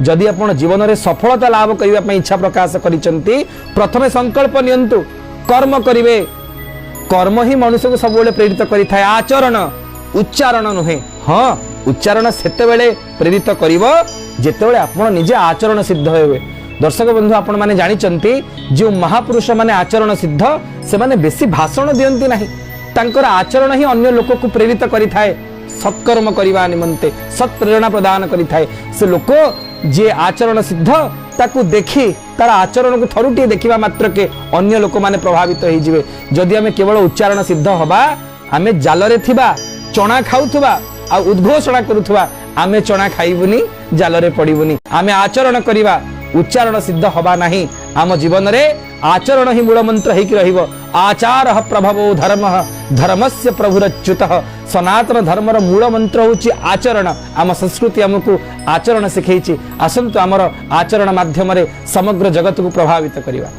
जदि आपण जीवन में सफलता लाभ करने इच्छा प्रकाश करिसंती प्रथमे संकल्प नियंतु कर्म करिवे कर्म ही मनुष्य को सब प्रेरित करिथाय आचरण उच्चारण नुहे हाँ उच्चारण सेते बेले प्रेरित करिवो जेतेबेले आपण निजे आचरण सिद्ध होवे। दर्शक बंधु आपण माने जानिचंती जो महापुरुष माने आचरण सिद्ध से माने बेसी भाषण दियंती नाही तांकर आचरण ही अन्य लोक को प्रेरित करिथाय सत्कर्म करने निमंते सत् प्रेरणा प्रदान करिथाय। से लोक जे आचरण सिद्ध ताकू देखी तार आचरण को थरुटी देखिबा मात्र के अन्य लोक माने प्रभावित हो जिवे। जदि आमे केवल उच्चारण सिद्ध हबा आमे जालरे थिबा चना खाउथबा आ उद्घोषणा करूथबा आमे चना खाइबुनी जालरे पड़िबुनी। आमे आचरण करिबा उच्चारण सिद्ध हबा नहीं। आम जीवन रे आचरण ही मूल मंत्र है कि रहिबो। आचारः प्रभवो धर्मः धर्मस्य प्रभुरच्युतः। सनातन धर्मर मूल मंत्र होची आचरण। आम संस्कृति हमको आचरण सिखैछि। आसंतु आमर आचरण माध्यम रे समग्र जगत को प्रभावित करिवा।